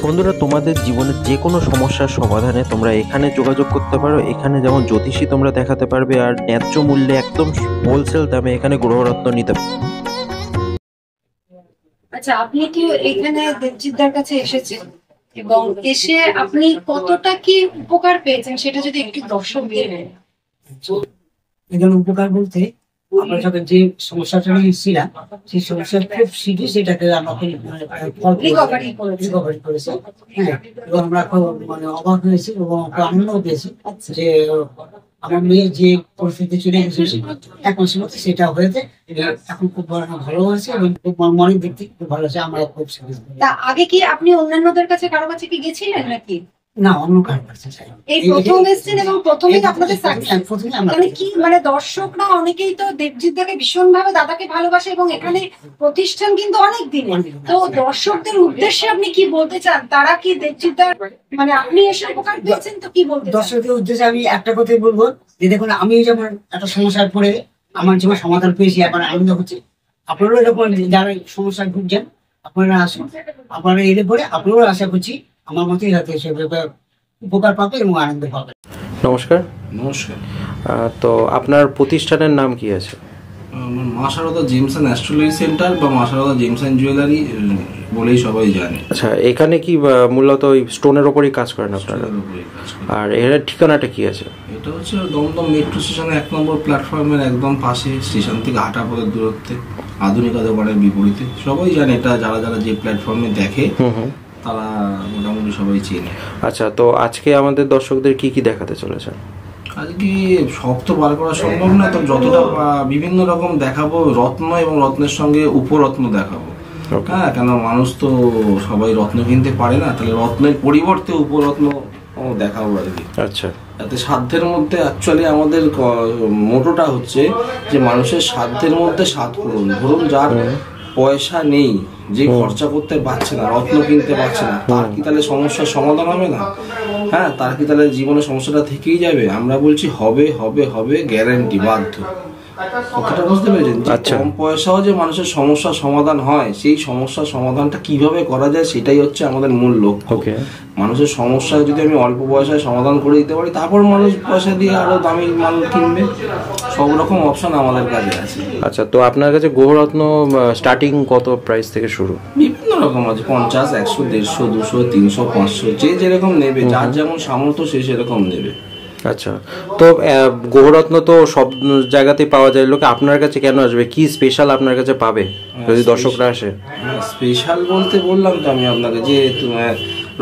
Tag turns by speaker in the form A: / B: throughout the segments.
A: বন্ধুরা, তোমাদের জীবনের যে কোনো সমস্যার সমাধানে তোমরা এখানে যোগাযোগ করতে পারো। এখানে যেমন জ্যোতিষী তোমরা দেখাতে পারবে, আর ন্যায্য মূল্যে একদম হোলসেল দামে এখানে গ্রহরত্ন নিতে পারবে।
B: আচ্ছা, আপনি কি এখানে দেবজিৎদার কাছে এসেছেন এবং এসে আপনি কতটা কি উপকার পেয়েছেন সেটা যদি একটু দর্শকদের
C: এখানে উপকার বলতে আপনার সাথে যে সমস্যাটা নিয়েছিলাম সেই সমস্যা খুব শীঘ্রই সেটাকে আমরা রিকভারি করেছি। হ্যাঁ, এবং আমরা খুব অবাক হয়েছি এবং আনন্দ পেয়েছি যে আমার মেয়ে যে পরিস্থিতি চলে গেছে এখন সেটা হয়েছে, এখন খুব ভালো হয়েছে এবং খুব মনের দিক থেকে খুব ভালো হয়েছে। আমরা খুব
B: তা আগে কি আপনি অন্যান্যদের কাছে কারো কাছে কি গেছিলেন নাকি?
C: না, অন্য কারোর কাছে
B: এই প্রথম এসেছেন এবং প্রথমেই আপনাদের মানে কি মানে দর্শকরা অনেকেই তো দেবজিৎদাকে ভীষণ ভাবে দাদাকে ভালোবাসে এবং এখানে প্রতিষ্ঠান কিন্তু অনেক দিন। তো দর্শকদের উদ্দেশ্যে আপনি কি বলতে চান? তারা কি দেবজিৎদার মানে আপনি এসে উপকার পেয়েছেন তো কি বলতে চান?
C: দর্শকদের উদ্দেশ্যে আমি একটা কথাই বলবো যে দেখুন, আমি যেমন একটা সমস্যার পরে আমার যেমন সমাধান পেয়েছি, এখন আনন্দ হচ্ছে। আপনারাও এরকম যারা সমস্যায় ভুগছেন আপনারা আসুন, আপনারা এলে পরে আপনারাও আশা করছি আমার মতোই হাতে উপকার পাবে এবং আনন্দ পাবে।
A: নমস্কার।
D: নমস্কার।
A: তো আপনার প্রতিষ্ঠানের নাম কি আছে?
D: আমার Maa Sharada gems and astrology centre বা Maa Sharada gems and jewellery বলেই সবাই জানে।
A: আচ্ছা, এখানে কি মূলত ওই স্টোনের ওপরই কাজ করেন আপনারা? আর এর ঠিকানাটা কি আছে?
D: এটা হচ্ছে দমদম মেট্রো স্টেশনের 1 নম্বর প্ল্যাটফর্মের একদম পাশে, স্টেশন থেকে 8 পদের দূরত্বে, আধুনিক দোকানের বিপরীতে। সবাই জানে এটা, যারা যারা যে প্ল্যাটফর্মে দেখে তারা মোটামুটি সবাই চেনে।
A: আচ্ছা, তো আজকে আমাদের দর্শকদের কি কি দেখাতে চলেছেন?
D: আজকে সব তো বার করা সম্ভব না, তো যতটা বিভিন্ন রকম দেখাবো। রত্ন এবং রত্নের সঙ্গে উপরত্ন দেখাবো। হ্যাঁ, কেন মানুষ তো সবাই রত্ন কিনতে পারে না, তাহলে রত্নের পরিবর্তে উপরত্ন দেখাবো আর কি।
A: আচ্ছা,
D: যাতে সাধ্যের মধ্যে, অ্যাকচুয়ালি আমাদের মোটোটা হচ্ছে যে মানুষের সাধ্যের মধ্যে সাধ করুন। ধরুন যার পয়সা নেই, যে খরচা করতে পারছে না, রত্ন কিনতে পারছে না, তার কি তাহলে সমস্যার সমাধান হবে না? হ্যাঁ, তার কি তাহলে জীবনে সমস্যাটা থেকেই যাবে? আমরা বলছি হবে হবে হবে, গ্যারান্টি, বাধ্য। কথাটা বুঝতে পেরেছেন? কম পয়সাও যে মানুষের সমস্যার সমাধান হয়, সেই সমস্যার সমাধানটা কিভাবে করা যায় সেটাই হচ্ছে আমাদের মূল লক্ষ্য। মানুষের সমস্যা যদি আমি অল্প পয়সায় সমাধান করে দিতে পারি, তারপর মানুষ পয়সা দিয়ে আরো দামি মাল কিনবে। সব রকম অপশন আমাদের কাছে আছে।
A: আচ্ছা, তো আপনার কাছে গ্রহরত্ন স্টার্টিং কত প্রাইস থেকে শুরু?
D: বিভিন্ন রকম আছে, 50, 100, 150, 200, 300, 500, যে যেরকম নেবে, যার যেমন সামর্থ্য সে সেরকম নেবে।
A: আচ্ছা, তো গ্রহরত্ন তো সব জায়গাতেই পাওয়া যায়, লোকে আপনার কাছে কেন আসবে? কি স্পেশাল আপনার কাছে পাবে যদি দর্শকরা আসে?
D: স্পেশাল বলতে বললাম তো আমি আপনাকে যে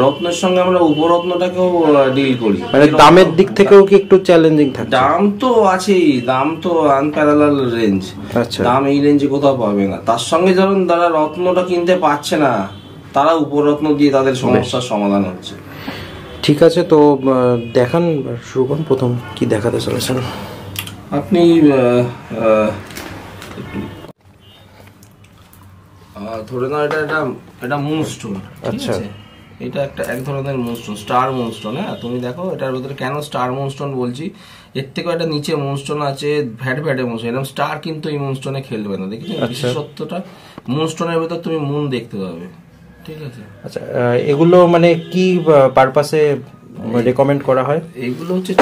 D: রত্নের সঙ্গে আমরা উপরত্নটাকেও ডিল করি।
A: মানে দামের দিক থেকেও কি একটু চ্যালেঞ্জিং থাকে?
D: দাম তো আছেই, দাম তো আনপ্যারালাল রেঞ্জ।
A: আচ্ছা,
D: দাম এই রেঞ্জে কোথাও পাবে না। তার সঙ্গে ধরুন যারা রত্নটা কিনতে পারছে না, তারা উপরত্ন দিয়ে তাদের সমস্যার সমাধান হচ্ছে।
A: ঠিক আছে, তো দেখান, শুরু করুন। প্রথম কি দেখাতে চলেছেন
D: আপনি? ধরে না, এটা মুনস্টোন।
A: আচ্ছা,
D: এটা এক ধরনের মুনস্টোন, স্টার মুনস্টোন। হ্যাঁ, তুমি দেখো এটার ভিতরে কেন স্টার মুনস্টোন বলছি, এর থেকে একটা নিচে মুনস্টোন আছে, ভ্যাটে মুনস্টোন। এরকম স্টার কিন্তু এই মুনস্টোনে খেলবে না, দেখেছো? বিশেষত্বটা মুনস্টোনের ভিতর তুমি মুন দেখতে পাবে। ঠিক আছে।
A: আচ্ছা, এগুলো মানে কি পারপাসে রেকমেন্ড করা হয়?
D: এগুলো হচ্ছে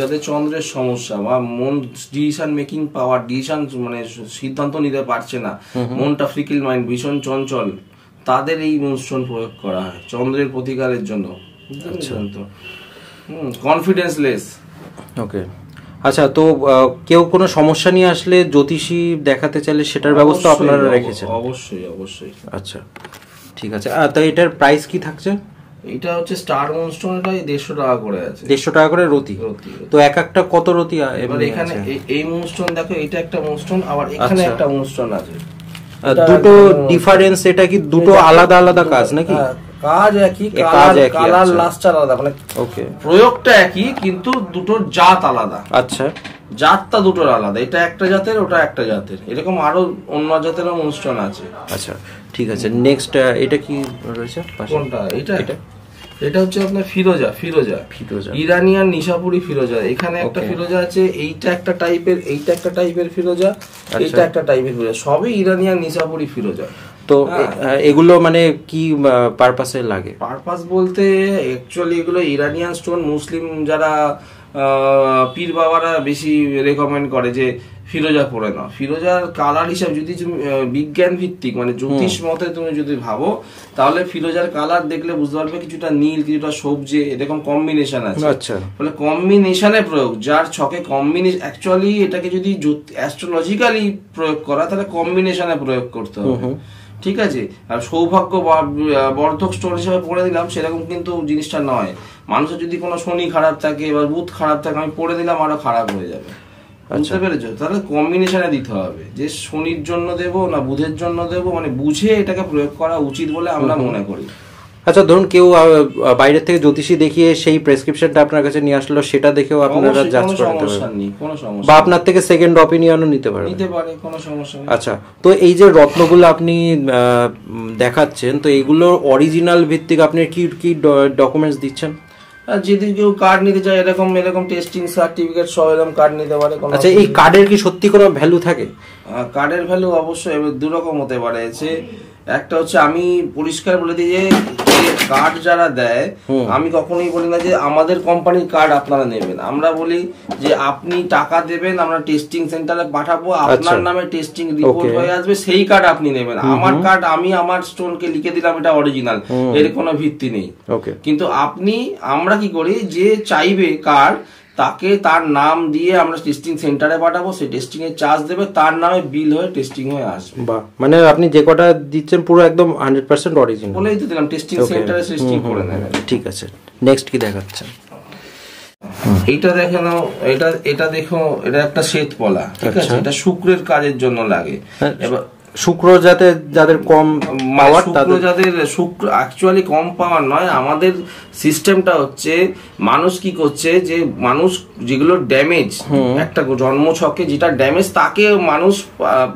D: যাদের চন্দ্রের সমস্যা বা মন ডিসিশন মেকিং পাওয়ার, ডিসিশন মানে সিদ্ধান্ত নিতে পারছে না, মনটা ফ্রিকিল মাইন্ড, ভীষণ চঞ্চল, তাদের এই মুনস্টোন প্রয়োগ করা হয় চন্দ্রের প্রতিকারের জন্য। আচ্ছা, তো কনফিডেন্সলেস।
A: ওকে। আচ্ছা, তো কেউ কোনো সমস্যা নিয়ে আসলে জ্যোতিষী দেখাতে চাইলে সেটার ব্যবস্থা আপনারা রেখেছেন?
D: অবশ্যই অবশ্যই।
A: আচ্ছা, ঠিক আছে। তো এটার প্রাইস কি থাকছে?
D: এটা হচ্ছে স্টার মুনস্টোন, এটা 150 টাকা করে আছে।
A: 150 টাকা করে রতি? তো এক একটা কত রতি?
D: এবার এখানে এই মুনস্টোন দেখো, এটা একটা মুনস্টোন, আবার এখানে একটা মুনস্টোন আছে।
A: দুটো ডিফারেন্স? এটা কি দুটো আলাদা আলাদা কাজ নাকি?
D: কাজ একই, কালার লাস্টার আলাদা, মানে ওকে প্রয়োগটা একই কিন্তু দুটোর জাত আলাদা।
A: আচ্ছা,
D: জাতটা দুটোর আলাদা, এটা একটা জাতের, ওটা একটা জাতের, এরকম আরো অন্য জাতেরও মুনস্টোন আছে।
A: আচ্ছা, ঠিক আছে। নেক্সট এটা কি রয়েছে?
D: কোনটা? এটা হচ্ছে আপনার ফিরোজা। ইরানিয়ান নিশাপুরি ফিরোজা। এখানে একটা ফিরোজা আছে, এইটা একটা টাইপের, এইটা একটা টাইপের ফিরোজা, এইটা একটা টাইপের ফিরোজা, সবই ইরানিয়ান নিশাপুরি ফিরোজা।
A: তো এগুলো মানে কি পারপাসে লাগে?
D: পারপাস বলতে অ্যাকচুয়ালি এগুলো ইরানিয়ান স্টোন, মুসলিম যারা পীর বাবারা বেশি রেকমেন্ড করে যে ফিরোজা পরে নাও। ফিরোজার কালার হিসাবে যদি তুমি বিজ্ঞান ভিত্তিক মানে জ্যোতিষ মতে তুমি যদি ভাবো, তাহলে ফিরোজার কালার দেখলে বুঝতে পারবে কিছুটা নীল, কিছুটা সবজে, এরকম কম্বিনেশন আছে।
A: আচ্ছা,
D: ফলে কম্বিনেশনে প্রয়োগ, যার ছকে কম্বিনেশন, অ্যাকচুয়ালি এটাকে যদি অ্যাস্ট্রোলজিক্যালি প্রয়োগ করা তাহলে কম্বিনেশনে প্রয়োগ করতে হবে, ঠিক আছে? আর সৌভাগ্য বর্ধক স্টোন হিসেবে পড়ে দিলাম সেরকম কিন্তু জিনিসটা নয়। মানুষের যদি কোনো শনি খারাপ থাকে বা বুধ খারাপ থাকে, আমি পড়ে দিলাম আরো খারাপ হয়ে যাবে, বুঝতে পেরেছো? তাহলে কম্বিনেশনে দিতে হবে, যে শনির জন্য দেব না বুধের জন্য দেব, মানে বুঝে এটাকে প্রয়োগ করা উচিত বলে আমরা মনে করি।
A: আচ্ছা, ধরুন কেউ বাইরে থেকে জ্যোতিষী দেখিয়ে সেই প্রেসক্রিপশনটা আপনার কাছে নিয়ে আসলো, সেটা দেখেও আপনারা জাজ করতে পারবেন,
D: কোনো সমস্যা
A: বা আপনার থেকে সেকেন্ড অপিনিয়নও নিতে পারে,
D: কোনো সমস্যা নেই।
A: আচ্ছা, তো এই যে রত্নগুলো আপনি দেখাচ্ছেন, তো এইগুলোর অরিজিনাল ভিত্তিক আপনি কি কি ডকুমেন্টস দিচ্ছেন?
D: যদি কেউ কার্ড নিতে চায় এরকম টেস্টিং সার্টিফিকেট সব এরকম কার্ড নিতে পারে।
A: আচ্ছা, এই কার্ডের কি সত্যি কোনো ভ্যালু থাকে?
D: কার্ডের ভ্যালু অবশ্যই দুরকম হতে পারে। একটা হচ্ছে আমি পরিষ্কার বলে দিই যে কার্ড যারা দেয়, আমি কখনোই বলি না যে আমাদের কোম্পানির কার্ড আপনারা নেবেন। আমরা বলি যে আপনি টাকা দেবেন, আমরা টেস্টিং সেন্টারে পাঠাবো, আপনার নামে টেস্টিং রিপোর্ট হয়ে আসবে, সেই কার্ড আপনি নেবেন। আমার কার্ড আমি আমার স্টোনকে লিখে দিলাম এটা অরিজিনাল, এর কোনো ভিত্তি নেই। কিন্তু আমরা কি করি, যে চাইবে কার্ড তাকে তার নাম দিয়ে আমরা টেস্টিং সেন্টারে পাঠাবো, সেই টেস্টিং এর চার্জ দেবে, তার নামে বিল হয়ে টেস্টিং হয়ে আসবে।
A: বাহ, মানে আপনি যে কটা দিচ্ছেন পুরো একদম 100% অরিজিনাল
D: বলেই তো দিলাম, টেস্টিং সেন্টারে টেস্টিং করে নেবে।
A: ঠিক আছে, নেক্সট কি দেখাচ্ছেন?
D: এইটা দেখে নাও, এটা দেখো, এটা একটা শ্বেতপলা, ঠিক আছে? এটা শুক্রের কাজের জন্য লাগে। এবার
A: শুক্র যাদের কম পাওয়ার,
D: শুক্র অ্যাকচুয়ালি কম পাওয়ার নয়, আমাদের সিস্টেমটা হচ্ছে মানুষ কি করছে, যে মানুষ যেগুলো ড্যামেজ একটা জন্মছকে যেটা ড্যামেজ তাকে মানুষ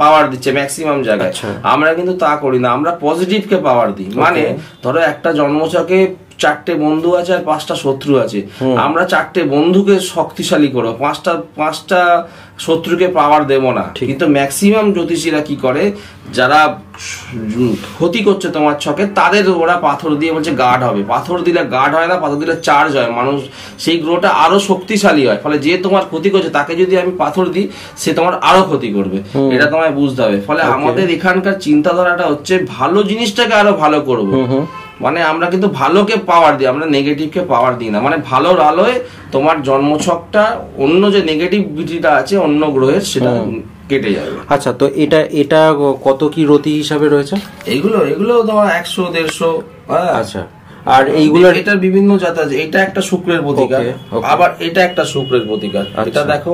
D: পাওয়ার দিচ্ছে ম্যাক্সিমাম জায়গায়। আমরা কিন্তু তা করি না, আমরা পজিটিভকে পাওয়ার দিই। মানে ধরো একটা জন্মছকে 4টে বন্ধু আছে আর 5টা শত্রু আছে, আমরা 4টে বন্ধুকে শক্তিশালী করো, 5টা শত্রুকে পাওয়ার দেব না। কিন্তু ম্যাক্সিমাম জ্যোতিষীরা কি করে, যারা ক্ষতি করছে তোমার ছকে তাদের ওরা পাথর দিয়ে বলছে গার্ড হবে। পাথর দিলে গার্ড হয় না, পাথর দিলে চার্জ হয়, মানুষ সেই গ্রহটা আরো শক্তিশালী হয়। ফলে যে তোমার ক্ষতি করছে তাকে যদি আমি পাথর দিই, সে তোমার আরো ক্ষতি করবে, এটা তোমায় বুঝতে হবে। ফলে আমাদের এখানকার চিন্তাধারাটা হচ্ছে ভালো জিনিসটাকে আরো ভালো করবো। মানে আমরা কিন্তু ভালোকে পাওয়ার দিই, আমরা নেগেটিভকে পাওয়ার দিই না। মানে ভালোর আলোয় তোমার জন্মছকটা অন্য যে নেগেটিভিটিটা আছে অন্য গ্রহের সেটা কেটে যাবে।
A: আচ্ছা, তো এটা কত কি রতি হিসাবে রয়েছে?
D: এগুলো তোমার 100-150।
A: আচ্ছা, আর এইগুলো
D: এটার বিভিন্ন জাত আছে। এটা একটা শুক্রের প্রতীকার, আবার এটা একটা শুক্রের প্রতীকার। এটা দেখো,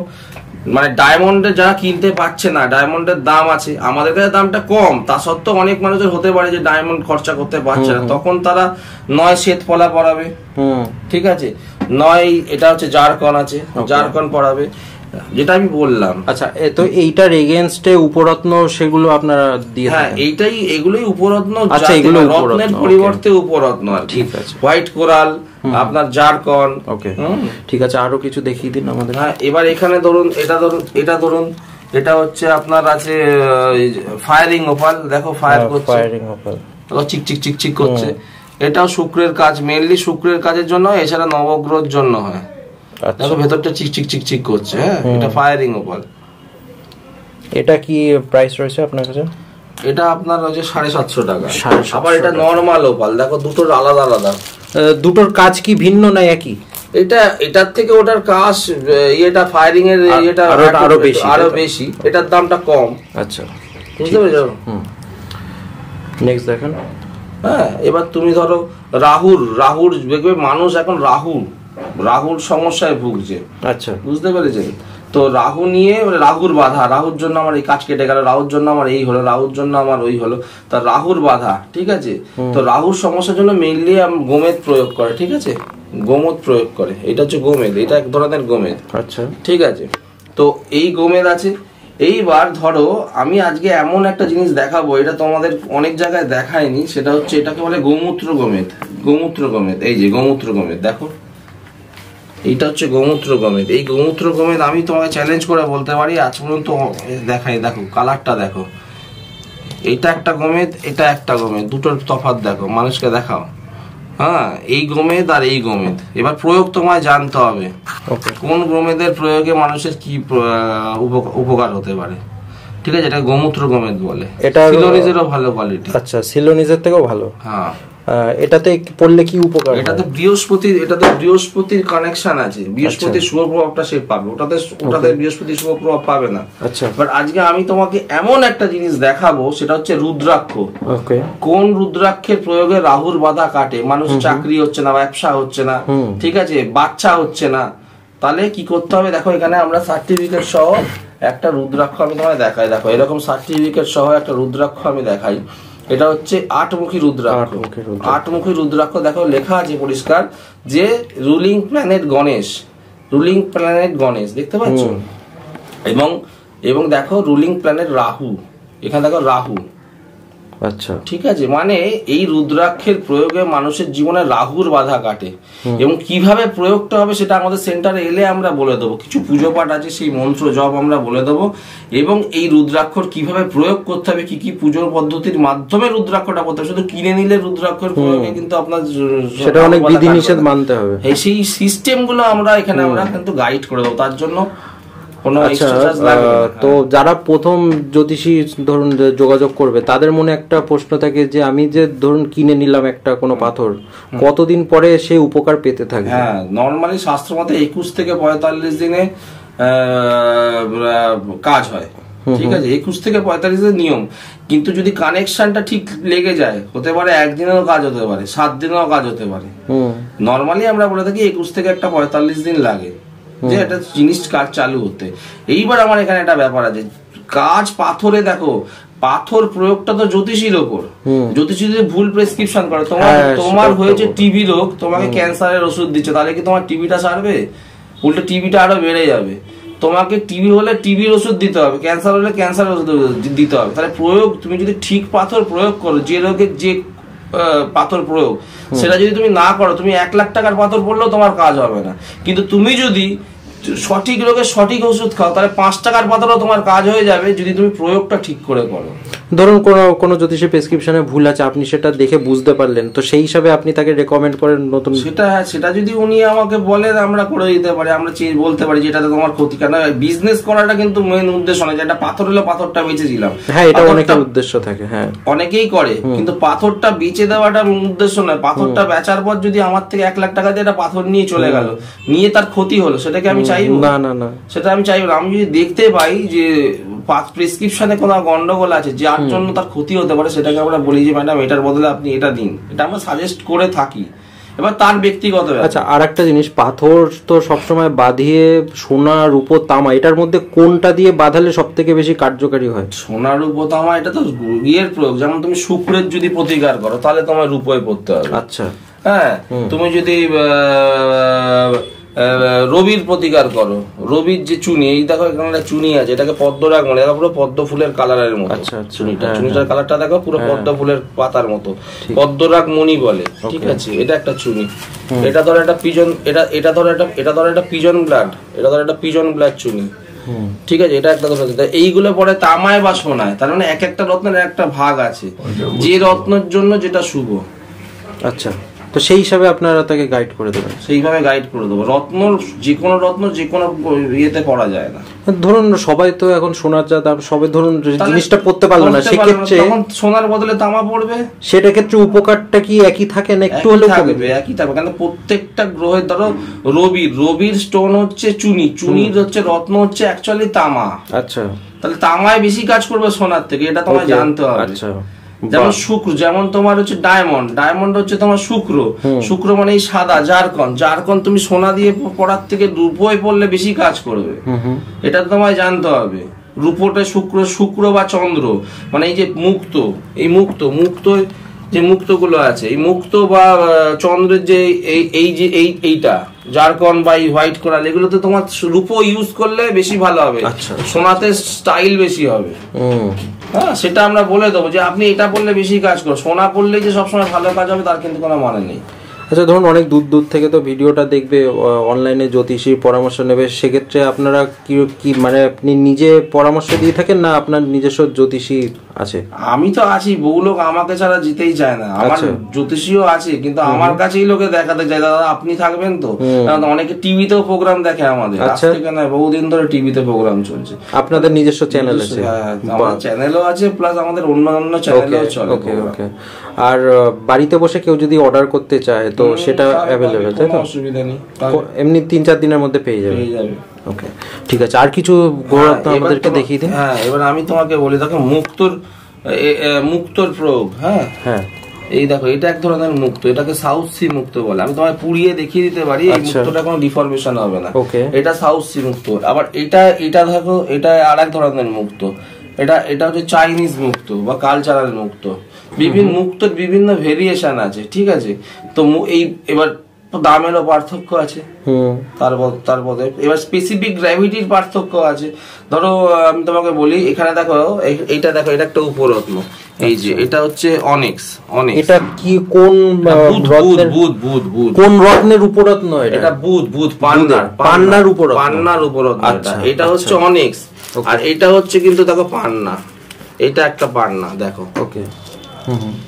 D: মানে ডায়মন্ডের যারা কিনতে পারছে না, ডায়মন্ডের দাম আছে, আমাদের কাছে দামটা কম, তা সত্ত্বেও অনেক মানুষের হতে পারে যে ডায়মন্ড খরচা করতে পারছে না, তখন তারা নয় শ্বেতপলা পরাবে, ঠিক আছে, নয় এটা হচ্ছে জারকন আছে, জারকন পরাবে, যেটা আমি বললাম।
A: আচ্ছা, তো এইটার এগেইনস্টে উপরত্ন সেগুলো আপনারা দিয়ে?
D: হ্যাঁ, এগুলোই উপরত্ন।
A: আচ্ছা, এগুলো
D: রত্নের পরিবর্তে উপরত্ন আর ঠিক আছে। হোয়াইট কোরাল, আপনার জারকন।
A: ওকে, ঠিক আছে, আরো কিছু দেখিয়ে দিন আমাদের।
D: হ্যাঁ, এবার এখানে ধরুন, এটা হচ্ছে আপনার আছে ফায়ারিং ওপাল। দেখো ফায়ার করছে,
A: ফায়ারিং ওপাল
D: চিক চিক চিক চিক করছে। এটাও শুক্রের কাজ, মেইনলি শুক্রের কাজের জন্য, এছাড়া নবগ্রহের জন্য হয়। দেখো ভেতরটা চিক চিক চিক চিক করছে। হ্যাঁ, এটা ফায়ারিং ওপাল।
A: এটা কি প্রাইস রয়েছে আপনার কাছে?
D: এটা আপনার হচ্ছে 750 টাকা। আবার এটা নরমাল ওপাল, দেখো দুটোর আলাদা আলাদা।
A: দুটোর কাজ কি ভিন্ন না একই?
D: এটার থেকে ওটার কাজ, এটা ফায়ারিং এর এটা আরো বেশি, এটার দামটা কম।
A: আচ্ছা,
D: বুঝতে পেরেছো?
A: নেক্সট দেখেন।
D: হ্যাঁ, এবার তুমি ধরো রাহুর দেখবে মানুষ এখন রাহুর সমস্যায় ভুগছে।
A: আচ্ছা,
D: বুঝতে পেরেছেন? তো রাহু নিয়ে, রাহুর বাধা, রাহুর জন্য আমার এই কাজ কেটে গেল, রাহুর জন্য আমার এই হলো, রাহুর জন্য আমার ওই হলো, তা রাহুর বাধা, ঠিক আছে? তো রাহুর সমস্যার জন্য মেইনলি গোমেদ প্রয়োগ করে, ঠিক আছে, গোমদ প্রয়োগ করে। এটা হচ্ছে গোমেদ, এটা এক ধরনের গোমেদ।
A: আচ্ছা,
D: ঠিক আছে, তো এই গোমেদ আছে। এইবার ধরো আমি আজকে এমন একটা জিনিস দেখাবো, এটা তোমাদের অনেক জায়গায় দেখায়নি, সেটা হচ্ছে এটাকে বলে গোমূত্র গোমেদ। এই যে গোমূত্র গোমেদ, দেখো এইটা হচ্ছে গোমূত্র গোমেদ। এই গোমূত্র গোমেদ আমি তোমাকে চ্যালেঞ্জ করে বলতে পারি আজ পর্যন্ত দেখাই, দেখো কালারটা দেখো, এইটা একটা গোমেদ, এটা একটা গোমেদ, দুটোর তফাৎ দেখো, মানুষকে দেখাও। হ্যাঁ, এই গোমেদ আর এই গোমেদ। এবার প্রয়োগ তোমায় জানতে হবে, কোন গোমেদের প্রয়োগে মানুষের কি উপকার হতে পারে। ঠিক আছে, এটা গোমূত্র গোমেদ বলে, এটা সিলোনিজেরও ভালো কোয়ালিটি।
A: আচ্ছা, সিলোনিজের থেকেও ভালো।
D: হ্যাঁ,
A: এটাতে পড়লে কি উপকার?
D: এটাতে বৃহস্পতির কানেকশন আছে, বৃহস্পতির শুভ প্রভাবটা সে পাবে, ওটাতে বৃহস্পতির শুভ প্রভাব পাবে না।
A: আচ্ছা,
D: বাট আজকে আমি তোমাকে এমন একটা জিনিস দেখাবো, সেটা হচ্ছে রুদ্রাক্ষ।
A: ওকে,
D: কোন রুদ্রাক্ষের প্রয়োগে রাহুর বাধা কাটে, মানুষ চাকরি হচ্ছে না, ব্যবসা হচ্ছে না, ঠিক আছে, বাচ্চা হচ্ছে না, তাহলে কি করতে হবে? দেখো এখানে আমরা সার্টিফিকেট সহ একটা রুদ্রাক্ষ আমি তোমায় দেখাই। দেখো এরকম সার্টিফিকেট সহ একটা রুদ্রাক্ষ আমি দেখাই। এটা হচ্ছে আটমুখী রুদ্রাক্ষ। আটমুখী রুদ্রাক্ষ দেখো লেখা আছে পরিষ্কার যে ruling planet Ganesh, ruling planet Ganesh দেখতে পাচ্ছ, এবং দেখো রুলিং প্ল্যানেট রাহু, এখানে দেখো রাহু।
A: আচ্ছা,
D: ঠিক আছে, মানে এই রুদ্রাক্ষের প্রয়োগে মানুষের জীবনে রাহুর বাধা কাটে। এবং কিভাবে প্রয়োগটা হবে সেটা আমাদের সেন্টারে এলে আমরা বলে দেবো। কিছু পুজো পাঠ আছে, সেই মন্ত্র জপ আমরা বলে দেবো। এবং এই রুদ্রাক্ষর কিভাবে প্রয়োগ করতে হবে, কি কি পুজোর পদ্ধতির মাধ্যমে রুদ্রাক্ষটা করতে হবে। শুধু কিনে নিলে রুদ্রাক্ষর প্রয়োগে কিন্তু আপনার
A: সেটা অনেক বিধিনিষেধ মানতে হবে।
D: সেই সিস্টেম গুলো আমরা এখানে আমরা কিন্তু গাইড করে দেবো। তার জন্য
A: তো যারা প্রথম জ্যোতিষী ধরুন যোগাযোগ করবে, তাদের মনে একটা প্রশ্ন থাকে যে আমি যে ধরুন কিনে নিলাম একটা কোনো পাথর, কতদিন পরে সে উপকার পেতে থাকে?
D: হ্যাঁ, নর্মালি শাস্ত্র মতে 21 থেকে 45 দিনে কাজ হয়। ঠিক আছে, 21 থেকে 45 দিনের নিয়ম। কিন্তু যদি কানেকশনটা ঠিক লেগে যায়, হতে পারে একদিনেও কাজ হতে পারে, 7 দিনেও কাজ হতে পারে। নর্মালি আমরা বলে থাকি 21 থেকে একটা 45 দিন লাগে যে একটা জিনিস কাজ চালু হতে। এইবার আমার এখানে একটা ব্যাপার আছে, কাজ পাথরে দেখো, পাথর প্রয়োগটা তো জ্যোতিষীর ওপর। জ্যোতিষী যদি ভুল প্রেসক্রিপশন করে, তোমার হয়েছে টিবি রোগ, তোমাকে ক্যান্সারের ওষুধ দিচ্ছে, তাহলে কি তোমার টিবিটা সারবে? উল্টো টিবিটা আরো বেড়ে যাবে। তোমাকে টিবি হলে টিবির ওষুধ দিতে হবে, ক্যান্সার হলে ক্যান্সারের ওষুধ দিতে হবে। তাহলে প্রয়োগ তুমি যদি ঠিক পাথর প্রয়োগ করো, যে রোগের যে পাথর প্রয়োগ সেটা যদি তুমি না করো, তুমি 1 লাখ টাকার পাথর পড়লেও তোমার কাজ হবে না। কিন্তু তুমি যদি সঠিক রোগের সঠিক ওষুধ খাও, তাহলে 5 টাকার পাথরও তোমার কাজ হয়ে যাবে, যদি তুমি প্রয়োগটা ঠিক করে করো।
A: ধরুন কোনো জ্যোতিষের প্রেসক্রিপশনে ভুল আছে, আপনি সেটা দেখে বুঝতে পারলেন, তো সেই হিসাবে আপনি তাকে রেকমেন্ড করেন নতুন?
D: সেটা যদি উনি আমাকে বলেন, আমরা করে দিতে পারি, আমরা বলতে পারি যে এটাতে তোমার ক্ষতি। কেন বিজনেস করাটা কিন্তু মেন উদ্দেশ্য নয় যে একটা পাথর হলে পাথরটা বেচেছিলাম।
A: হ্যাঁ, এটা অনেকের উদ্দেশ্য থাকে। হ্যাঁ, অনেকেই
D: করে, কিন্তু পাথরটা বেচে দেওয়াটা উদ্দেশ্য নয়। পাথরটা বেচার পর যদি আমার থেকে 1 লাখ টাকা দিয়ে একটা পাথর নিয়ে চলে গেল, নিয়ে তার ক্ষতি হলো, সেটাকে আমি চাইবো
A: না? না না,
D: সেটা আমি চাইবো না। আমি যদি দেখতে পাই যে প্রেসক্রিপশনে কোনো গন্ডগোল আছে, যার জন্য তার ক্ষতি হতে পারে, সেটাকে আমরা বলি যে ম্যাডাম এটার বদলে আপনি এটা দিন, এটা আমরা সাজেস্ট করে থাকি। এবার তার ব্যক্তিগত।
A: আচ্ছা, আর একটা জিনিস, পাথর তো সবসময় বাঁধিয়ে সোনা, রূপো, তামা, এটার মধ্যে কোনটা দিয়ে বাঁধালে সব থেকে বেশি কার্যকারী হয়?
D: সোনা, রূপো, তামা এটা তো ইয়ের প্রয়োগ। যেমন তুমি শুক্রের যদি প্রতিকার করো, তাহলে তোমার রূপোয় পড়তে হবে।
A: আচ্ছা,
D: হ্যাঁ, তুমি যদি রবির প্রতিকার করো, রবির যে চুনি, এই দেখো এখানে একটা চুনি আছে, এটাকে পদ্মরাগ বলে, এটা পুরো পদ্ম ফুলের কালারের মতো। চুনিটার কালারটা দেখো পুরো পদ্ম ফুলের পাতার মতো, পদ্মরাগ মণি বলে। ঠিক আছে, এটা একটা চুনি। এটা ধরো একটা পিজন, এটা ধরো একটা পিজন ব্লাড, এটা ধরো একটা পিজন ব্লাড চুনি। ঠিক আছে, এটা একটা ধরো। এইগুলো পরে তামায় বা সোনায়, তার মানে এক একটা রত্নের একটা ভাগ আছে, যে রত্নের জন্য যেটা শুভ।
A: আচ্ছা, তো সেই হিসাবে আপনারা তাকে গাইড করে দেবেন?
D: সেইভাবে গাইড করে দেবো। যে কোনো ইয়েতে পড়া যায় না।
A: ধরুন সবাই তো এখন সোনার যা দাম, সবাই ধরুন জিনিসটা পড়তে পারলো না, সেক্ষেত্রে
D: সোনার বদলে তামা পড়বে।
A: সেটা ক্ষেত্রে উপকারটা কি একই থাকে না একটু হলেও
D: থাকবে? একই থাকবে, কারণ প্রত্যেকটা গ্রহের ধরো রবির স্টোন হচ্ছে চুনি, চুনির হচ্ছে রত্ন হচ্ছে অ্যাকচুয়ালি তামা।
A: আচ্ছা,
D: তাহলে তামায় বেশি কাজ করবে সোনার থেকে, এটা তোমায় জানতে হবে।
A: আচ্ছা,
D: যেমন শুক্র, যেমন তোমার হচ্ছে ডায়মন্ড হচ্ছে তোমার শুক্র মানে এই সাদা জারকন তুমি সোনা দিয়ে পড়ার থেকে রূপোয় পড়লে বেশি কাজ করবে, এটা তোমায় জানতে হবে। রূপোটা শুক্র বা চন্দ্র মানে এই যে মুক্ত যে মুক্তগুলো আছে, এই মুক্ত বা চন্দ্রের যে এইটা জারকন বা এই হোয়াইট কোরাল, এগুলোতে তোমার রূপো ইউজ করলে বেশি ভালো হবে। সোনাতে স্টাইল বেশি হবে। হ্যাঁ, সেটা আমরা বলে দেবো যে আপনি এটা পড়লে বেশি কাজ করো। সোনা পড়লেই যে সবসময় ভালো কাজ হবে তার কিন্তু কোনো মানে নেই।
A: আচ্ছা, ধরুন অনেক দূর দূর থেকে তো ভিডিওটা দেখবে, অনলাইনে জ্যোতিষীর পরামর্শ নেবে, সেক্ষেত্রে আপনারা কি মানে আপনি নিজে পরামর্শ দিয়ে থাকেন না আপনার নিজস্ব জ্যোতিষী আছে?
D: আমি তো আছি, বহু লোক আমাকে ছাড়া যেতেই চায় না। আমার জ্যোতিষীও আছে, কিন্তু আমার কাছেই লোকে দেখাতে চায়, দাদা আপনি থাকবেন তো। কারণ অনেকে টিভিতেও প্রোগ্রাম দেখে আমাদের, আজ থেকে নয় বহুদিন ধরে টিভিতে প্রোগ্রাম চলছে।
A: আপনাদের নিজস্ব চ্যানেল আছে?
D: আমার চ্যানেলও আছে, প্লাস আমাদের অন্যান্য চ্যানেলও চলে।
A: ওকে ওকে। আর বাড়িতে বসে কেউ যদি অর্ডার করতে চায় তো সেটা অ্যাভেলেবেল, তাই তো?
D: অসুবিধা নেই,
A: এমনি 3-4 দিনের মধ্যে পেয়ে যাবে। ওকে, ঠিক আছে। আর কিছু গ্রহরত্ন আমাদেরকে দেখিয়ে দিন।
D: হ্যাঁ, এবার আমি তোমাকে বলি, দেখো মুক্তোর প্রয়োগ। হ্যাঁ হ্যাঁ, এই দেখো এটা এক ধরনের মুক্তো, এটাকে সাউথ সি মুক্তো বলে। আমি তোমায় পুড়িয়ে দেখিয়ে দিতে পারি, এই মুক্তোটা কোনো ডিফরমেশন হবে না। এটা সাউথ সি মুক্তো। আবার এটা দেখো, এটা আর এক ধরনের মুক্তো, এটা হচ্ছে চাইনিজ মুক্তো বা কালচারাল মুক্তো। বিভিন্ন মুক্তোর বিভিন্ন ভেরিয়েশন আছে, ঠিক আছে? তো এই এবার দামেরও পার্থক্য আছে, তারপরে এবার স্পেসিফিক গ্র্যাভিটির পার্থক্য আছে। ধরো আমি তোমাকে বলি, এখানে দেখো, এইটা দেখো, এটা একটা উপরত্ন, এই যে এটা হচ্ছে অনিক্স।
A: এটা কি কোন কোন রত্নের উপরত্ন?
D: এটা বুধ পান্নার উপরত্ন। এটা হচ্ছে অনিক্স, আর এটা হচ্ছে কিন্তু দেখো পান্না, এটা একটা পান্না দেখো। ওকে,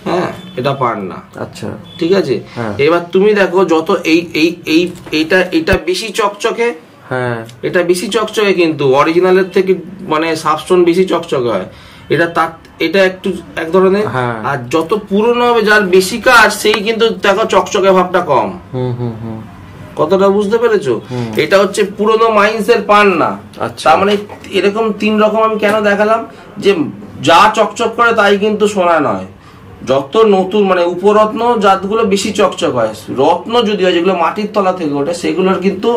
D: হ্যাঁ, এটা পান্না। আচ্ছা, ঠিক আছে। এবার তুমি দেখো, যত এইটা বেশি চকচকে, হ্যাঁ এটা বেশি চকচকে, কিন্তু অরিজিনালের থেকে মানে সাবস্টোন বেশি চকচকে হয়। এটা একটু এক ধরনের। আর যত পুরনো হবে, যার বেশি কাজ, সেই কিন্তু দেখো চকচকে ভাবটা কম। কতটা বুঝতে পেরেছো? এটা হচ্ছে পুরনো মাইন্সের পান্না। তার মানে এরকম 3 রকম আমি কেন দেখালাম, যে যা চকচক করে তাই কিন্তু সোনা নয়। যত নতুন মানে উপরত্ন জাতগুলো বেশি চকচক হয়, রত্ন যদি হয় যেগুলো মাটির তলা থেকে ওঠে, সেগুলোর কিন্তু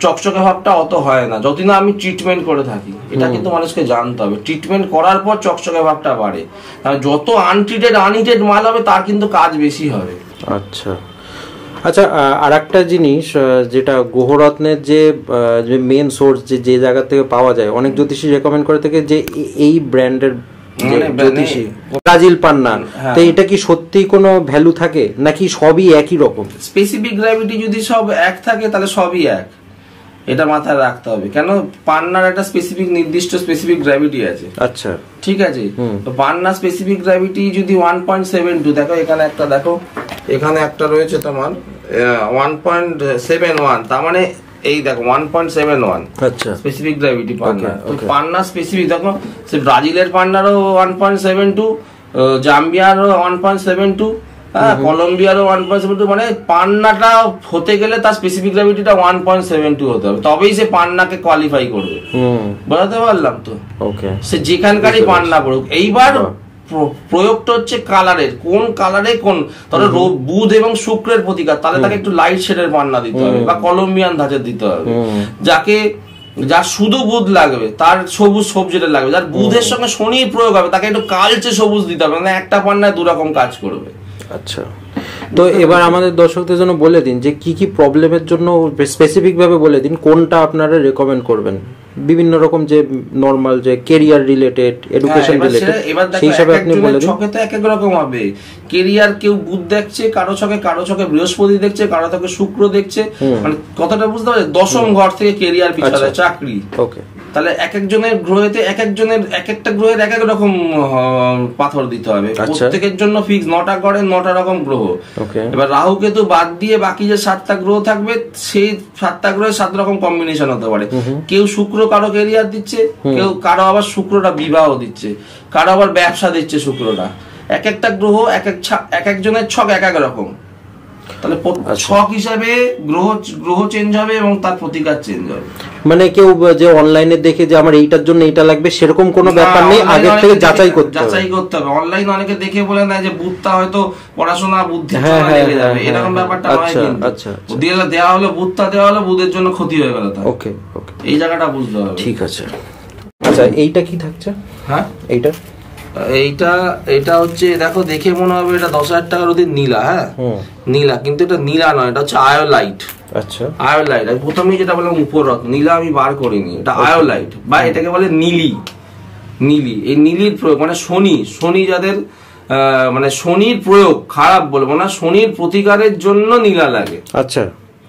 D: চকচকে ভাবটা অত হয় না, যদি না আমি ট্রিটমেন্ট করে থাকি। এটা কিন্তু মানুষকে জানতে হবে, ট্রিটমেন্ট করার পর চকচকে ভাবটা বাড়ে। যত আনহিটেড মাল হবে, তার কিন্তু কাজ বেশি হবে।
A: আচ্ছা আচ্ছা, আর একটা জিনিস, যেটা গ্রহরত্নের যে মেন সোর্স, যে জায়গা থেকে পাওয়া যায়, অনেক জ্যোতিষী রেকমেন্ড করে থাকে যে এই ব্র্যান্ডের জ্যোতিষী ব্রাজিল পান্না। তো এটা কি সত্যি কোনো ভ্যালু থাকে, নাকি সবই একই রকম?
D: স্পেসিফিক গ্র্যাভিটি যদি সব এক থাকে, তাহলে সবই এক, এটা মাথায় রাখতে হবে। কেন, পান্নার একটা নির্দিষ্ট স্পেসিফিক গ্র্যাভিটি আছে। আচ্ছা, ঠিক আছে। তো পান্না স্পেসিফিক গ্র্যাভিটি যদি 1.72, দেখো এখানে একটা, দেখো এখানে একটা রয়েছে তোমার 1.71, তার মানে এই দেখো 1.71। আচ্ছা, স্পেসিফিক গ্র্যাভিটি পান্না। তো পান্না স্পেসিফিক দেখো, সে ব্রাজিলের পান্নারও 1.72, জাম্বিয়ারও 1.72, কলম্বিয়ারও 1.72। মানে পান্নাটা হতে গেলে তার স্পেসিফিক গ্র্যাভিটিটা 1.72 হতে হবে, তবেই সে পান্নাকে কোয়ালিফাই করবে। বুঝতে পারলাম তো? ওকে, সে যেখানকারই পান্না পড়ুক। এইবার প্রয়োগটা হচ্ছে কালারের, কোন কালারে কোন, ধরো বুধ এবং শুক্রের প্রতিকার, তাহলে তাকে একটু লাইট শেডের পান্না দিতে হবে বা কলম্বিয়ান ধাঁচের দিতে হবে। যার শুধু বুধ লাগবে তার সবুজ সবজিটা লাগবে, যার বুধের সঙ্গে শনির প্রয়োগ হবে তাকে একটু কালচে সবুজ দিতে হবে, মানে একটা পান্নায় 2 রকম কাজ করবে। আচ্ছা,
A: তো এবার আমাদের দর্শকদের জন্য বলে দিন যে কি কি প্রবলেমের জন্য স্পেসিফিক ভাবে বলে দিন কোনটা আপনারা রেকমেন্ড করবেন। বিভিন্ন রকম যে নরমাল যে ক্যারিয়ার রিলেটেড, এডুকেশন রিলেটেড, সেই হিসাবে আপনি বলে দিন।
D: ছকে তো এক এক রকম হবে। ক্যারিয়ার কেউ বুধ দেখছে, কারো ছকে বৃহস্পতি দেখছে, কারো ছকে শুক্র দেখছে, মানে কথাটা বুঝতে পারছেন? 10ম ঘর থেকে ক্যারিয়ার পিছালে চাকরি। ওকে, তাহলে এক একজনের গ্রহেতে এক একটা গ্রহের এক এক রকম পাথর দিতে হবে। প্রত্যেকের জন্য ফিক্স 9টা ঘরে 9টা রকম গ্রহ। এবার রাহু কেতু বাদ দিয়ে বাকি যে 7টা গ্রহ থাকবে, সেই 7টা গ্রহের 7 রকম কম্বিনেশন হতে পারে। কেউ শুক্র কারো ক্যারিয়ার দিচ্ছে, কারো আবার শুক্রটা বিবাহ দিচ্ছে, কারো আবার ব্যবসা দিচ্ছে শুক্রটা। এক একটা গ্রহ এক একজনের ছক এক এক রকম। তাহলে ছক হিসাবে গ্রহ চেঞ্জ হবে এবং তার প্রতিকার চেঞ্জ হবে।
A: মানে কেউ যে অনলাইনে দেখে যে আমার এইটার জন্য এটা লাগবে, সেরকম কোনো ব্যাপার নেই, আগে থেকে যাচাই করতে হবে।
D: অনলাইন অনেকে দেখে বলে না যে বুধটা হয়তো পড়াশোনা বুদ্ধি লেগে যাবে, এরকম ব্যাপারটা নয়। আচ্ছা, দেওয়া হলো বুধটা, দেওয়া হলো বুধের জন্য ক্ষতি হয়ে গেল। ওকে ওকে, এই জায়গাটা বুঝতে হবে।
A: ঠিক আছে। আচ্ছা, এইটা কি থাকছে? হ্যাঁ,
D: এইটা হচ্ছে, দেখো দেখে মনে হবে এটা 10,000 টাকার অধিক নীলা। হ্যাঁ, নীলা, কিন্তু এটা নীলা নয়, এটা হচ্ছে আয়োলাইট। আচ্ছা, আয়োলাইট। আমি প্রথমেই যেটা বললাম উপরত্ন, নীলা আমি বার করিনি, এটা আয়োলাইট বা এটাকে বলে নীলি। এই নীলির প্রয়োগ মানে শনি যাদের মানে শনির প্রয়োগ, খারাপ বলবো না, শনির প্রতিকারের জন্য নীলা লাগে।
A: আচ্ছা,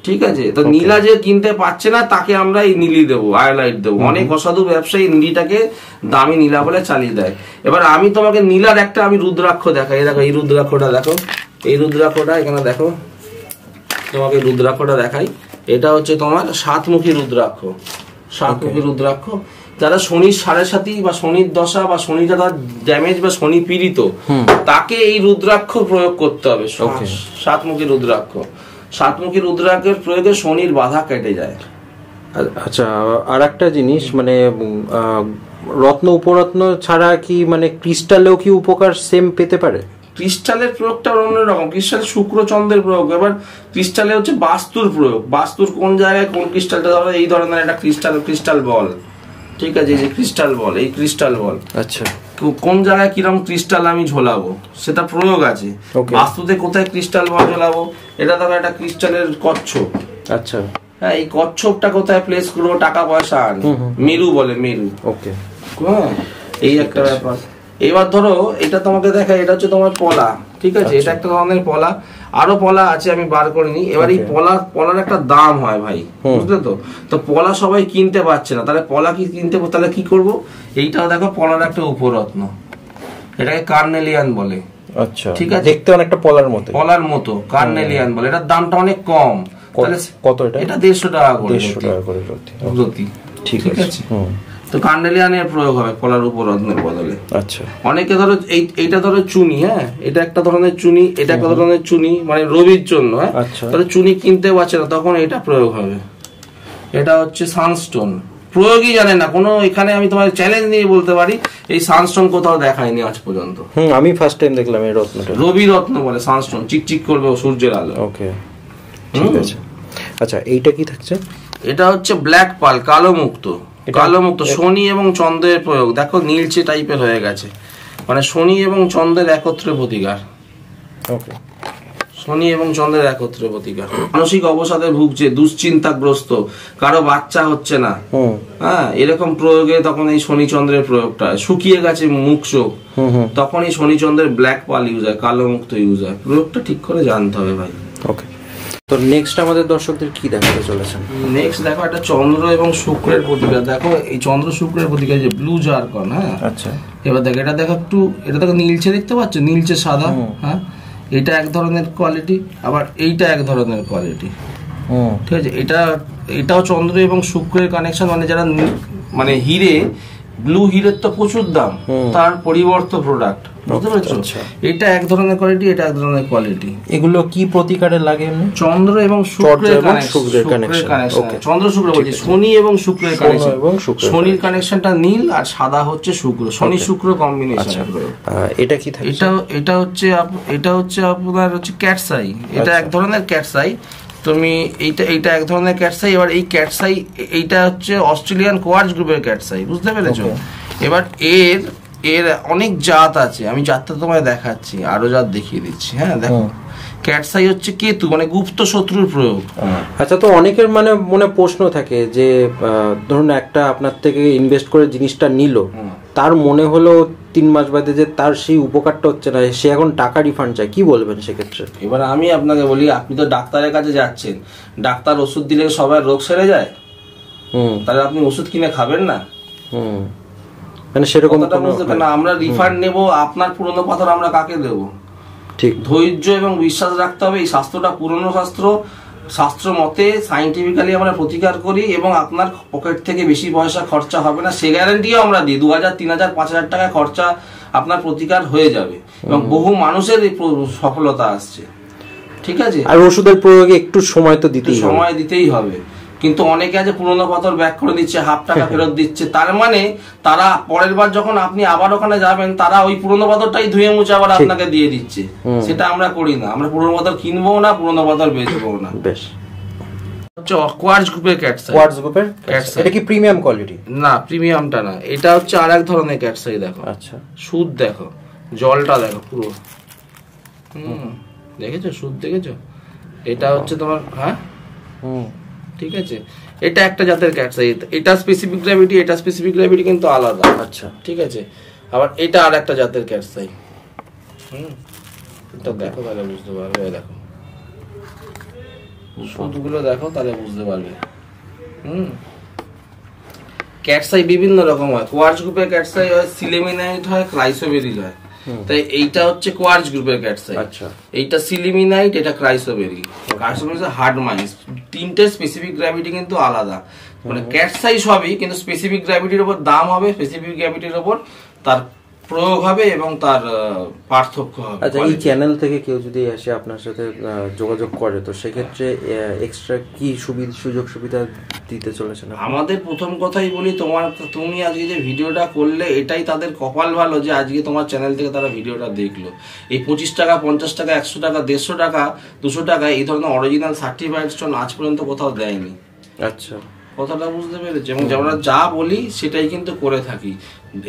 D: ঠিক আছে। তো নীলা যে কিনতে পারছে না তাকে আমরা এই নীলি দেবো, আয়োলাইট দেবো। অনেক অসাধু ব্যবসায়ী নীলিটাকে দামি নীলা বলে চালিয়ে দেয়। এবার আমি তোমাকে নীলার একটা আমি রুদ্রাক্ষ দেখাই। দেখো এই রুদ্রাক্ষটা দেখো, এই রুদ্রাক্ষটা এখানে দেখো, তোমাকে রুদ্রাক্ষটা দেখাই। এটা হচ্ছে তোমার 7মুখী রুদ্রাক্ষ। 7মুখী রুদ্রাক্ষ যারা শনির 7.5 বা শনির দশা বা শনি যারা ড্যামেজ বা শনি পীড়িত, তাকে এই রুদ্রাক্ষ প্রয়োগ করতে হবে। 7মুখী রুদ্রাক্ষ, 7মুখী রুদ্রাক্ষের প্রয়োগে শনির বাধা কেটে যায়।
A: আচ্ছা, আর একটা জিনিস মানে রত্ন উপরত্ন ছাড়া কি মানে ক্রিস্টালেও কি উপকার সেম পেতে পারে?
D: ক্রিস্টালের প্রয়োগটা অন্যরকম। ক্রিস্টাল শুক্র চন্দ্রের প্রয়োগ। এবার ক্রিস্টালে হচ্ছে বাস্তুর প্রয়োগ। বাস্তুর কোন জায়গায় কোন ক্রিস্টালটা ধরো, এই ধরনের একটা ক্রিস্টাল বল, ঠিক আছে, এই যে ক্রিস্টাল বল, এই ক্রিস্টাল বল,
A: আচ্ছা,
D: কোন জায়গায় কিরকম ক্রিস্টাল আমি ঝোলাবো সেটা প্রয়োগ আছে। বাস্তুতে কোথায় ক্রিস্টাল বল ঝোলাবো, এটা ধরো একটা ক্রিস্টালের কচ্ছপ,
A: আচ্ছা,
D: হ্যাঁ, এই কচ্ছপটা কোথায় প্লেস করবো, টাকা পয়সা আন, মেরু বলে, মেরু,
A: ওকে,
D: হ্যাঁ, এই একটা ব্যাপার। এবার ধরো এটা তোমাকে দেখাই, এটা হচ্ছে তোমার পলা, ঠিক আছে, এটা একটা ধরনের পলা, আরো পলা আছে আমি বার করে নিই। এবার এই পলার একটা দাম হয় ভাই, বুঝলে তো? তো পলা সবাই কিনতে পারছে না, তাহলে পলা কি কিনতে, তাহলে কি করব? এইটাও দেখো পলার একটা উপরত্ন, এটাকে কার্নেলিয়ান বলে।
A: আচ্ছা,
D: ঠিক আছে,
A: দেখতে অনেকটা পলার মতো
D: কার্নেলিয়ান বলে। এটার দামটা অনেক কম।
A: তাহলে কত এটা?
D: এটা 150 টাকা করে,
A: 150 টাকা করে প্রতি। ঠিক আছে।
D: তো কান্ডেলিয়ানের প্রয়োগ হবে পলার উপরত্নের বদলে।
A: আচ্ছা,
D: অনেকে ধরো এইটা ধরো চুনি, হ্যাঁ, এটা একটা ধরনের চুনি, এটা একটা ধরনের চুনি, মানে রবির জন্য, হ্যাঁ, তাহলে চুনি কিনতে পারছে না, তখন এটা প্রয়োগ হবে। এটা হচ্ছে সানস্টোন, প্রয়োগই জানে না কোনো। এখানে আমি তোমার চ্যালেঞ্জ নিয়ে বলতে পারি, এই সানস্টোন কোথাও দেখায়নি আজ পর্যন্ত।
A: আমি ফার্স্ট টাইম দেখলাম এই রত্নটা।
D: রবি রত্ন বলে সানস্টোন, চিকচিক করবে সূর্যের আলো।
A: ওকে, ঠিক আছে। আচ্ছা, এইটা কি থাকছে?
D: এটা হচ্ছে ব্ল্যাক পাল, কালো মুক্ত। কালো মুক্ত শনি এবং চন্দ্রের প্রয়োগ। দেখো নীলচে টাইপের হয়ে গেছে, মানে শনি এবং চন্দ্রের একত্রে প্রতিকার।
A: ওকে,
D: শনি এবং চন্দ্রের একত্রে প্রতিকার। মানসিক অবসাদে ভুগছে, দুশ্চিন্তাগ্রস্ত, কারো বাচ্চা হচ্ছে না, হ্যাঁ, এরকম প্রয়োগে তখন এই শনি চন্দ্রের প্রয়োগটা। শুকিয়ে গেছে মুখ চোখ, তখন এই শনি চন্দ্রের ব্ল্যাক পাল ইউজ হয়, কালো মুক্ত ইউজ হয়। প্রয়োগটা ঠিক করে জানতে হবে ভাই।
A: ওকে, তো নেক্সট আমাদের দর্শকদের কি দেখাতে চলেছেন?
D: নেক্সট দেখো একটা চন্দ্র এবং শুক্রের প্রতিকার। দেখো এই চন্দ্র শুক্রের প্রতিকার, যে ব্লু জারকন, হ্যাঁ, আচ্ছা। এবার দেখো এটা দেখো একটু, এটা দেখো নীলচে, দেখতে পাচ্ছ নীলচে সাদা, হ্যাঁ, এটা এক ধরনের কোয়ালিটি, আবার এইটা এক ধরনের কোয়ালিটি, ঠিক আছে। এটাও চন্দ্র এবং শুক্রের কানেকশন, মানে যারা মানে হিরে, ব্লু হিরের তো প্রচুর দাম, তার পরিবর্ত প্রোডাক্ট, বুঝতে পেরেছো? এটা এক ধরনের কোয়ালিটি, এটা এক ধরনের কোয়ালিটি।
A: এগুলো কি প্রতিকারে লাগে?
D: চন্দ্র এবং শুক্রের কানেকশন। চন্দ্র শুক্র বলছি, শনি এবং শুক্রের কানেকশন। শনির কানেকশনটা নীল আর সাদা হচ্ছে শুক্র, শনি শুক্র কম্বিনেশন।
A: এটা কি থাকে?
D: এটা হচ্ছে আপনার হচ্ছে ক্যাটসাই। এটা এক ধরনের ক্যাটসাই। তুমি এইটা এক ধরনের ক্যাটসাই। এবার এই ক্যাটসাই, এইটা হচ্ছে অস্ট্রেলিয়ান কোয়ার্টজ গ্রুপের ক্যাটসাই, বুঝতে পেরেছো? এবার এর অনেক জাত আছে, আমি জাতটা তোমায় দেখাচ্ছি, আরো জাত দেখিয়ে দিচ্ছি, হ্যাঁ। দেখো ক্যাটসাই হচ্ছে কেতু, মানে গুপ্ত শত্রুর প্রয়োগ।
A: আচ্ছা, তো অনেকের মানে মনে প্রশ্ন থাকে যে ধরুন একটা আপনার থেকে ইনভেস্ট করে জিনিসটা নিল, তার মনে হলো 3 মাস বাদে যে তার সেই উপকারটা হচ্ছে না, সে এখন টাকা রিফান্ড চায়, কি বলবেন সেক্ষেত্রে?
D: এবার আমি আপনাকে বলি, আপনি তো ডাক্তারের কাছে যাচ্ছেন, ডাক্তার ওষুধ দিলে সবার রোগ সেরে যায়, তাহলে আপনি ওষুধ কিনে খাবেন না?
A: মানে সেরকম
D: না, আমরা রিফান্ড নেব, আপনার পুরনো পাথর আমরা কাকে দেবো?
A: ঠিক,
D: ধৈর্য এবং বিশ্বাস রাখতে হবে। এই শাস্ত্রটা পুরনো শাস্ত্র মতে সাইন্টিফিক্যালি আমরা প্রতিকার করি, এবং আপনার পকেট থেকে বেশি পয়সা খরচা হবে না, সে গ্যারান্টিও আমরা দিই। 2000, 3000, 5000 টাকা খরচা আপনার প্রতিকার হয়ে যাবে, এবং বহু মানুষের এই সফলতা আসছে, ঠিক আছে।
A: আর ওষুধের প্রয়োগে একটু সময় তো
D: দিতেই হবে। কিন্তু অনেকে আছে পুরনো পাথর ব্যাক করে দিচ্ছে, হাফ টাকা ফেরত দিচ্ছে, তার মানে তারা পরের বার যখন আপনি আবার ওখানে যাবেন, তারা ওই পুরনো পাথরটাই ধুয়ে মুছে আবার আপনাকে দিয়ে দিচ্ছে। সেটা আমরা করি না, আমরা পুরনো পাথর কিনবো না, পুরনো পাথর বেচবো না। বেশ, হচ্ছে কোয়ার্টজ গ্রুপের ক্যাটসাই।
A: এটা কি প্রিমিয়াম কোয়ালিটি?
D: না, প্রিমিয়ামটা না, এটা হচ্ছে আরেক ধরনের ক্যাটসাই। দেখো, আচ্ছা, সুদ দেখো, জলটা দেখো পুরো, দেখেছো সুদ, দেখেছো? এটা হচ্ছে তোমার, হ্যাঁ, ঠিক আছে। এটা একটা জাতের ক্যাটসাই, এটা স্পেসিফিক গ্র্যাভিটি কিন্তু আলাদা, আচ্ছা, ঠিক আছে। আবার এটা আর একটা জাতের ক্যাটসাই, এটা দেখো তাহলে বুঝতে পারবে, দেখো সুতগুলো দেখো তাহলে বুঝতে পারবে। ক্যাটসাই বিভিন্ন রকম হয়, কোয়ার্টজ গ্রুপের ক্যাটসাই হয়, সিলিমিনাইট হয়, ক্রাইসোবেরিল হয়। তাই এইটা হচ্ছে কোয়ার্টজ গ্রুপের ক্যাটসাই,
A: আচ্ছা
D: এইটা সিলিমিনাইট, এটা ক্রাইসোবেরি। ক্রাইসোবেরি হার্ড মাইন্স, তিনটে স্পেসিফিক গ্র্যাভিটি কিন্তু আলাদা, মানে ক্যাটসাই সবই, কিন্তু স্পেসিফিক গ্র্যাভিটির উপর দাম হবে, স্পেসিফিক গ্র্যাভিটির উপর তার প্রয়োগ হবে এবং তার পার্থক্য হবে।
A: আচ্ছা, এই চ্যানেল থেকে কেউ যদি এসে আপনার সাথে যোগাযোগ করে তো সেক্ষেত্রে এক্সট্রা কি সুযোগ সুবিধা দিতে চলেছেন?
D: আমাদের প্রথম কথাই বলি, তুমি আজকে যে ভিডিওটা করলে এটাই তাদের কপাল ভালো যে আজকে তোমার চ্যানেল থেকে তারা ভিডিওটা দেখলো। এই 25 টাকা, 50 টাকা, 100 টাকা, 150 টাকা, 200 টাকা এই ধরনের অরিজিনাল সার্টিফাইড স্টোন আজ পর্যন্ত কোথাও দেয়নি।
A: আচ্ছা,
D: কথাটা বুঝতে পেরেছি। এবং আমরা যা বলি সেটাই কিন্তু করে থাকি।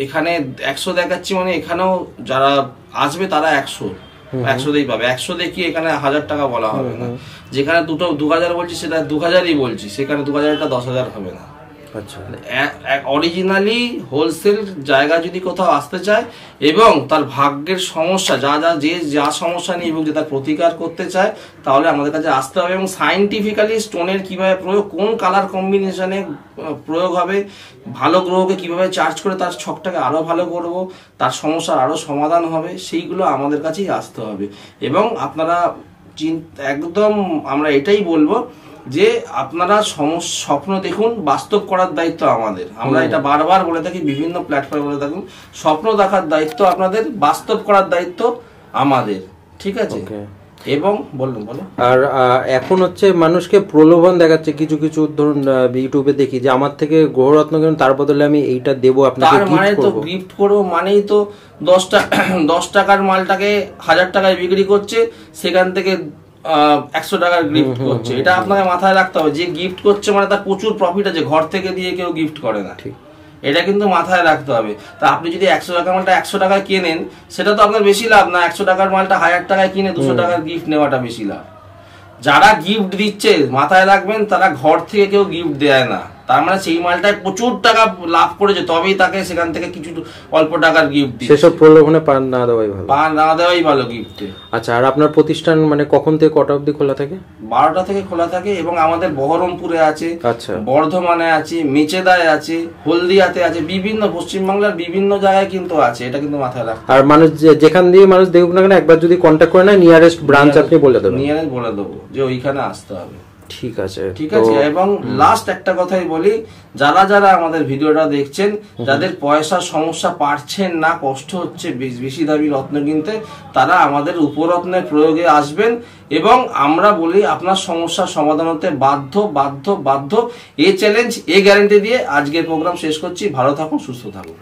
D: এখানে 100 দেখাচ্ছি মানে এখানেও যারা আসবে তারা 100 পাবে। 100 দেখিয়ে এখানে 1000 টাকা বলা হবে না। যেখানে 2000 বলছি সেটা 2000ই বলছি, সেখানে 2000টা 10,000 হবে না।
A: আচ্ছা,
D: অরিজিনালি হোলসেল জায়গা যদি কোথাও আসতে চায় এবং তার ভাগ্যের সমস্যা যা সমস্যা নিয়ে এবং যে তার প্রতিকার করতে চায়, তাহলে আমাদের কাছে আসতে হবে। এবং সায়েন্টিফিক্যালি স্টোনের কিভাবে প্রয়োগ, কোন কালার কম্বিনেশনে প্রয়োগ হবে, ভালো গ্রহকে কিভাবে চার্জ করে তার ছকটাকে আরো ভালো করব, তার সমস্যার আরো সমাধান হবে, সেইগুলো আমাদের কাছেই আসতে হবে। এবং আপনারা একদম আমরা এটাই বলবো যে আপনারা স্বপ্ন দেখুন, বাস্তব করার দায়িত্ব আমাদের। আমরা এটা বারবার বলে থাকি, বিভিন্ন প্ল্যাটফর্মে বলে থাকুন, স্বপ্ন দেখার দায়িত্ব আপনাদের, বাস্তব করার দায়িত্ব আমাদের, ঠিক আছে? এবং বলো।
A: আর এখন হচ্ছে মানুষকে প্রলোভন দেখাচ্ছে কিছু কিছু, ধরুন ইউটিউবে দেখি যে আমার থেকে গ্রহরত্ন কেন, তার বদলে আমি এইটা দেবো আপনাকে,
D: তার মানে তো গিফট করবো মানেই তো 10 টাকার মালটাকে 1000 টাকায় বিক্রি করছে, সেখান থেকে 100 টাকার গিফট করছে। এটা আপনাকে মাথায় রাখতে হবে, যে গিফট করছে মানে তার প্রচুর প্রফিট আছে, ঘর থেকে দিয়ে কেউ গিফট করে না, এটা কিন্তু মাথায় রাখতে হবে। তা আপনি যদি 100 টাকার মালটা 100 টাকায় কেনেন, সেটা তো আপনার বেশি লাভ না। 100 টাকার মালটা 1000 টাকায় কিনে 200 টাকার গিফট নেওয়াটা বেশি লাভ। যারা গিফট দিচ্ছে মাথায় রাখবেন, তারা ঘর থেকে কেউ গিফট দেয় না, তার মানে সেই মালটায় প্রচুর টাকা লাভ করেছে, তবেই তাকে সেখান থেকে কিছু অল্প টাকার গিফট দিচ্ছে।
A: সেসব প্রলোভনে পান না দেওয়াই ভালো
D: গিফটে।
A: আচ্ছা, আর আপনার প্রতিষ্ঠান মানে কখন থেকে কটা অবধি খোলা থাকে?
D: 12টা থেকে খোলা থাকে। এবং আমাদের বহরমপুরে আছে,
A: আচ্ছা,
D: বর্ধমানে আছে, মেচেদায় আছে, হলদিয়াতে আছে, বিভিন্ন পশ্চিমবাংলার বিভিন্ন জায়গায় কিন্তু আছে, এটা কিন্তু মাথায় রাখতে।
A: আর মানুষ যেখান দিয়ে মানুষ দেখুক না কেন, একবার যদি কন্ট্যাক্ট করে না, নিয়ারেস্ট ব্রাঞ্চ আপনি বলে দেবেন,
D: বলে দেবো যে ওইখানে আসতে হবে।
A: ঠিক আছে।
D: এবং লাস্ট একটা কথাই বলি, যারা আমাদের ভিডিওটা দেখছেন, যাদের পয়সার সমস্যা, পারছেন না, কষ্ট হচ্ছে বেশি দামি রত্ন কিনতে, তারা আমাদের উপরত্নের প্রয়োগে আসবেন। এবং আমরা বলি আপনার সমস্যার সমাধান হতে বাধ্য। এই চ্যালেঞ্জ, এই গ্যারান্টি দিয়ে আজকের প্রোগ্রাম শেষ করছি। ভালো থাকুন, সুস্থ থাকুন।